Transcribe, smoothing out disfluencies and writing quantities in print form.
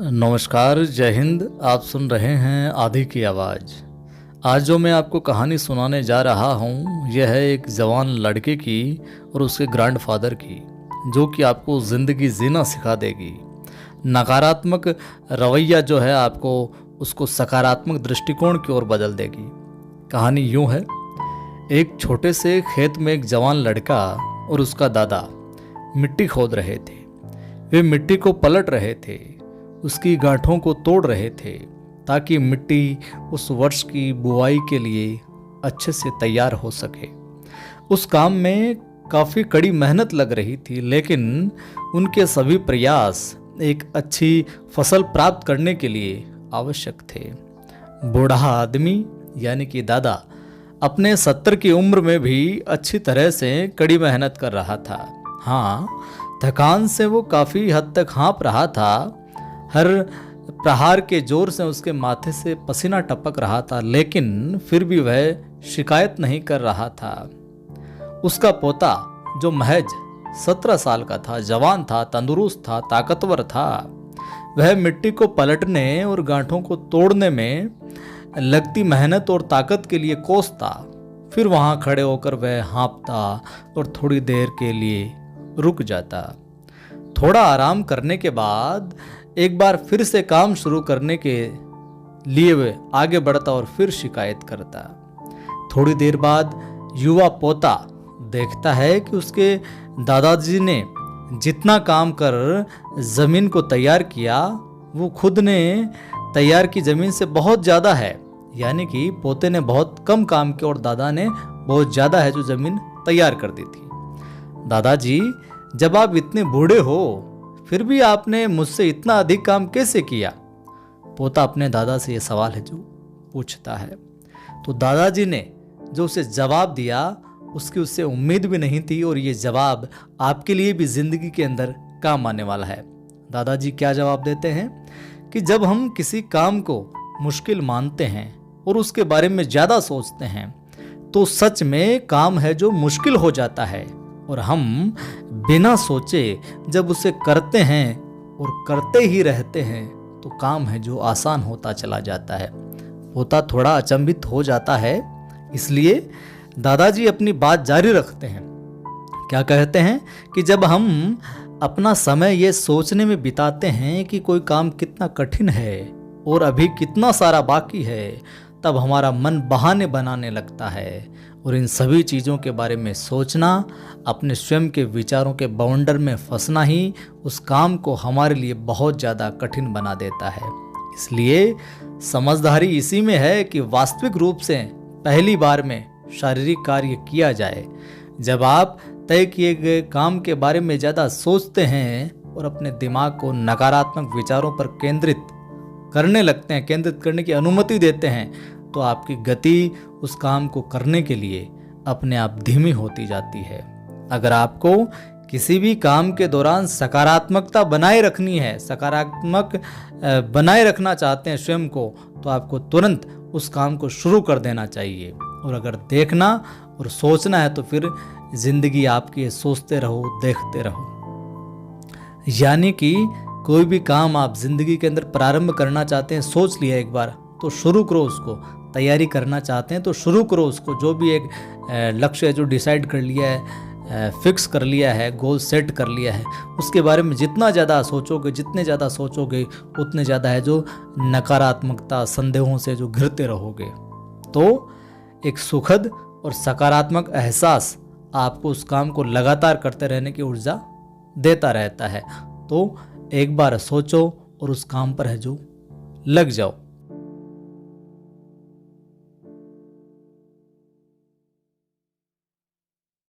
नमस्कार, जय हिंद। आप सुन रहे हैं आदि की आवाज़। आज जो मैं आपको कहानी सुनाने जा रहा हूँ यह है एक जवान लड़के की और उसके ग्रैंडफादर की, जो कि आपको ज़िंदगी जीना सिखा देगी। नकारात्मक रवैया जो है आपको उसको सकारात्मक दृष्टिकोण की ओर बदल देगी। कहानी यूँ है, एक छोटे से खेत में एक जवान लड़का और उसका दादा मिट्टी खोद रहे थे। वे मिट्टी को पलट रहे थे, उसकी गांठों को तोड़ रहे थे ताकि मिट्टी उस वर्ष की बुआई के लिए अच्छे से तैयार हो सके। उस काम में काफ़ी कड़ी मेहनत लग रही थी, लेकिन उनके सभी प्रयास एक अच्छी फसल प्राप्त करने के लिए आवश्यक थे। बूढ़ा आदमी यानी कि दादा अपने 70 की उम्र में भी अच्छी तरह से कड़ी मेहनत कर रहा था। हाँ, थकान से वो काफ़ी हद तक हाँफ रहा था। हर प्रहार के जोर से उसके माथे से पसीना टपक रहा था, लेकिन फिर भी वह शिकायत नहीं कर रहा था। उसका पोता जो महज 17 साल का था, जवान था, तंदुरुस्त था, ताकतवर था, वह मिट्टी को पलटने और गांठों को तोड़ने में लगती मेहनत और ताकत के लिए कोसता। फिर वहां खड़े होकर वह हाँफता और थोड़ी देर के लिए रुक जाता। थोड़ा आराम करने के बाद एक बार फिर से काम शुरू करने के लिए वे आगे बढ़ता और फिर शिकायत करता। थोड़ी देर बाद युवा पोता देखता है कि उसके दादाजी ने जितना काम कर जमीन को तैयार किया वो खुद ने तैयार की जमीन से बहुत ज़्यादा है। यानी कि पोते ने बहुत कम काम किया और दादा ने बहुत ज़्यादा है जो जमीन तैयार कर दी थी। दादाजी, जब आप इतने बूढ़े हो फिर भी आपने मुझसे इतना अधिक काम कैसे किया? पोता अपने दादा से ये सवाल है जो पूछता है। तो दादाजी ने जो उसे जवाब दिया उसकी उससे उम्मीद भी नहीं थी, और ये जवाब आपके लिए भी जिंदगी के अंदर काम आने वाला है। दादाजी क्या जवाब देते हैं कि जब हम किसी काम को मुश्किल मानते हैं और उसके बारे में ज़्यादा सोचते हैं तो सच में काम है जो मुश्किल हो जाता है, और हम बिना सोचे जब उसे करते हैं और करते ही रहते हैं तो काम है जो आसान होता चला जाता है। पोता थोड़ा अचंभित हो जाता है, इसलिए दादाजी अपनी बात जारी रखते हैं। क्या कहते हैं कि जब हम अपना समय ये सोचने में बिताते हैं कि कोई काम कितना कठिन है और अभी कितना सारा बाकी है, तब हमारा मन बहाने बनाने लगता है, और इन सभी चीज़ों के बारे में सोचना, अपने स्वयं के विचारों के बाउंडर में फंसना ही उस काम को हमारे लिए बहुत ज़्यादा कठिन बना देता है। इसलिए समझदारी इसी में है कि वास्तविक रूप से पहली बार में शारीरिक कार्य किया जाए। जब आप तय किए गए काम के बारे में ज़्यादा सोचते हैं और अपने दिमाग को नकारात्मक विचारों पर केंद्रित करने लगते हैं, केंद्रित करने की अनुमति देते हैं, तो आपकी गति उस काम को करने के लिए अपने आप धीमी होती जाती है। अगर आपको किसी भी काम के दौरान सकारात्मकता बनाए रखनी है, सकारात्मक बनाए रखना चाहते हैं स्वयं को, तो आपको तुरंत उस काम को शुरू कर देना चाहिए। और अगर देखना और सोचना है तो फिर जिंदगी आपकी सोचते रहो, देखते रहो। यानी कि कोई भी काम आप जिंदगी के अंदर प्रारंभ करना चाहते हैं, सोच लिया एक बार तो शुरू करो उसको। तैयारी करना चाहते हैं तो शुरू करो उसको। जो भी एक लक्ष्य है जो डिसाइड कर लिया है, फिक्स कर लिया है, गोल सेट कर लिया है, उसके बारे में जितना ज़्यादा सोचोगे, जितने ज़्यादा सोचोगे उतने ज़्यादा है जो नकारात्मकता, संदेहों से जो घिरते रहोगे। तो एक सुखद और सकारात्मक एहसास आपको उस काम को लगातार करते रहने की ऊर्जा देता रहता है। तो एक बार सोचो और उस काम पर है जो लग जाओ।